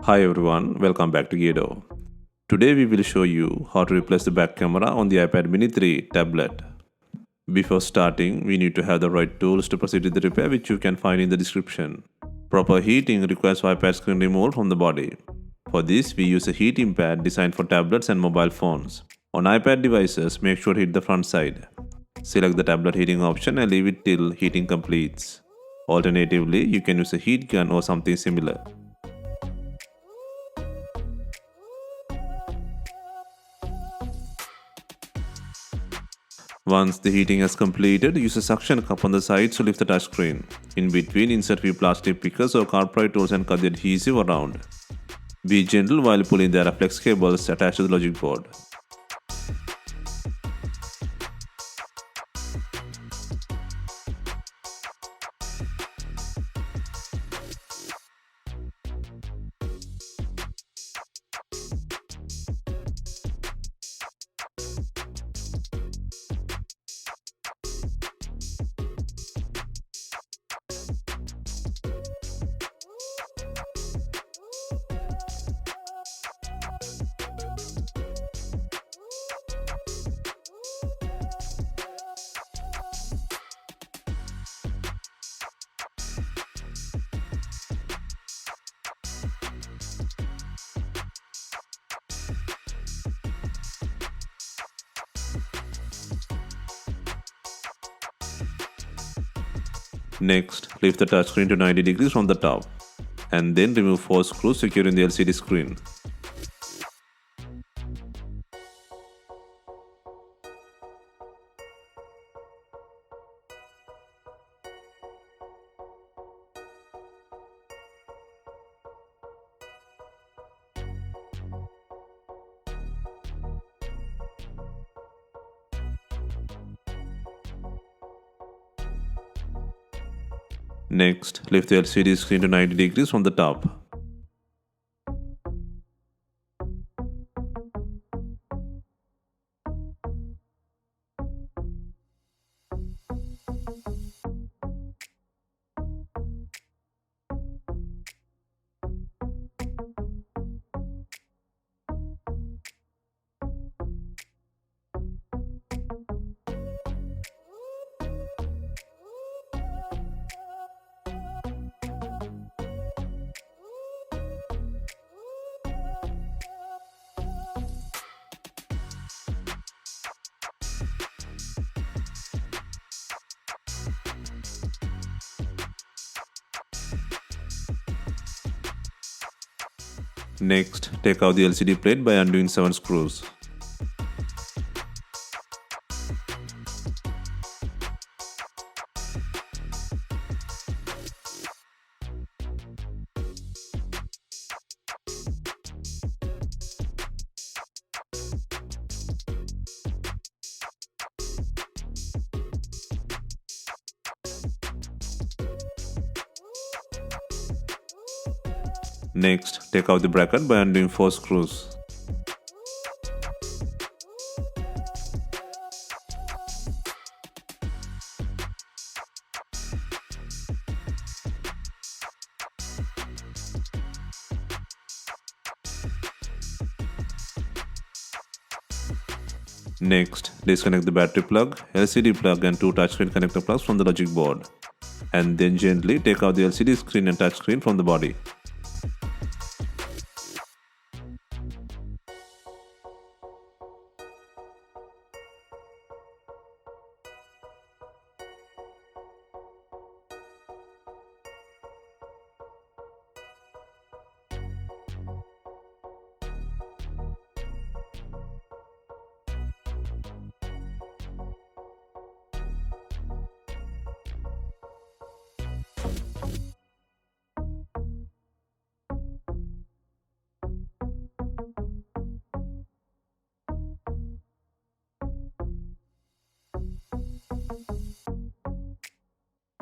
Hi everyone, welcome back to Gedo. Today we will show you how to replace the back camera on the iPad mini 3 tablet. Before starting, we need to have the right tools to proceed with the repair, which you can find in the description. Proper heating requires iPad screen removal from the body. For this, we use a heating pad designed for tablets and mobile phones. On iPad devices, make sure to hit the front side. Select the tablet heating option and leave it till heating completes. Alternatively, you can use a heat gun or something similar. Once the heating has completed, use a suction cup on the side to lift the touchscreen. In between, insert few plastic pickers or carpet tools and cut the adhesive around. Be gentle while pulling the reflex cables attached to the logic board. Next, lift the touchscreen to 90 degrees from the top, and then remove 4 screws securing the LCD screen. Next, lift the LCD screen to 90 degrees from the top. Next, take out the LCD plate by undoing 7 screws. Next, take out the bracket by undoing 4 screws. Next, disconnect the battery plug, LCD plug and 2 touchscreen connector plugs from the logic board. And then gently take out the LCD screen and touchscreen from the body.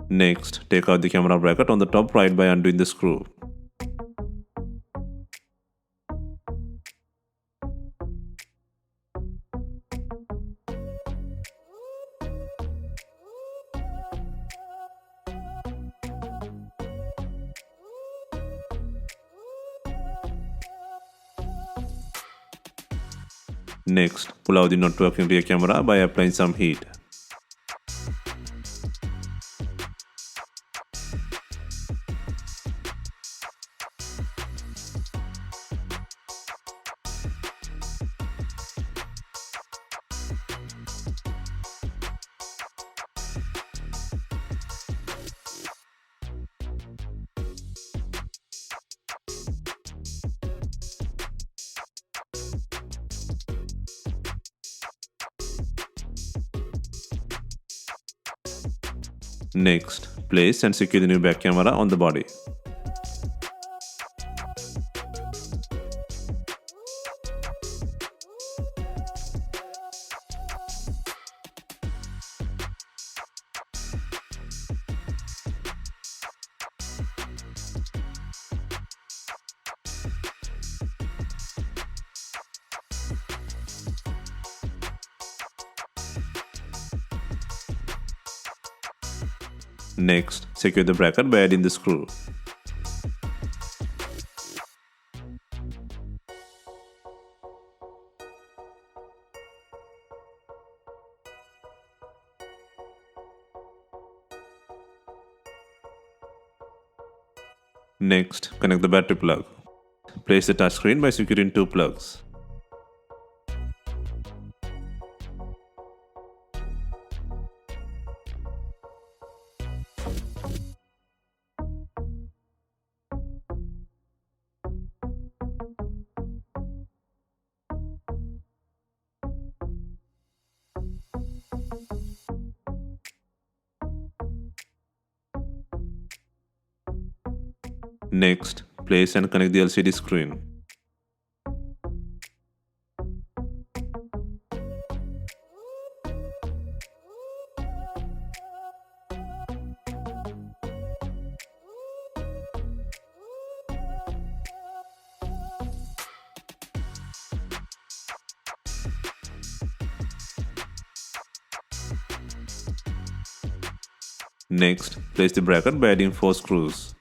Next, take out the camera bracket on the top right by undoing the screw. Next, pull out the not working rear camera by applying some heat. Next, place and secure the new back camera on the body. Next, secure the bracket by adding the screw. Next, connect the battery plug. Place the touchscreen by securing two plugs. Next, place and connect the LCD screen. Next, place the bracket by adding 4 screws.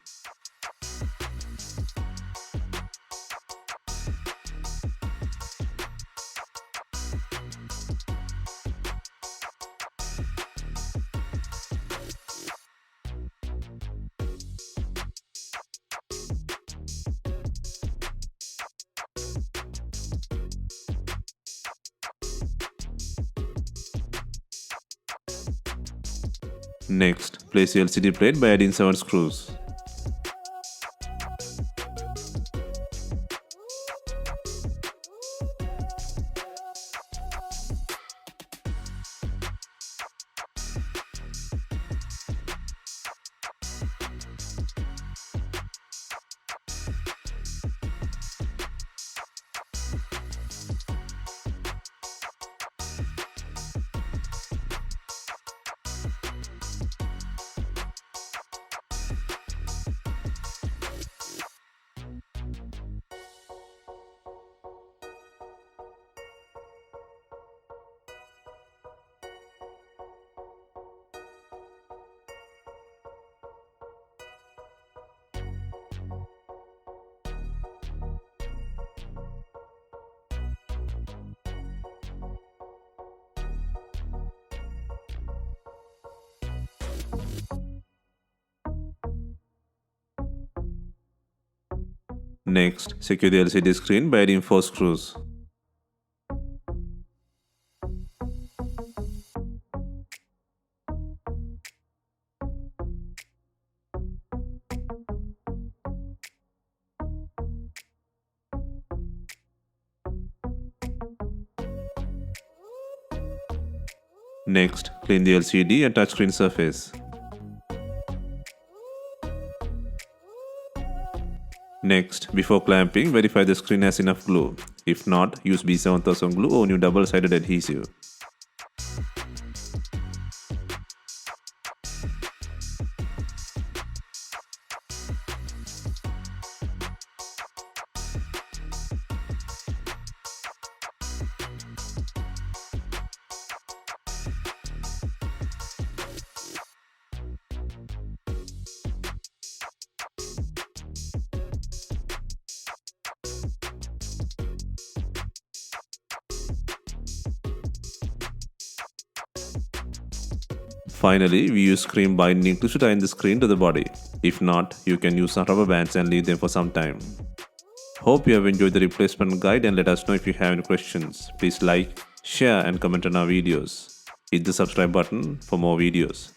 Next, place the LCD plate by adding 7 screws. Next, secure the LCD screen by adding 4 screws. Next, clean the LCD and touchscreen surface. Next, before clamping, verify the screen has enough glue. If not, use B7000 glue or new double-sided adhesive. Finally, we use screen binding to tie the screen to the body. If not, you can use some rubber bands and leave them for some time. Hope you have enjoyed the replacement guide and let us know if you have any questions. Please like, share and comment on our videos. Hit the subscribe button for more videos.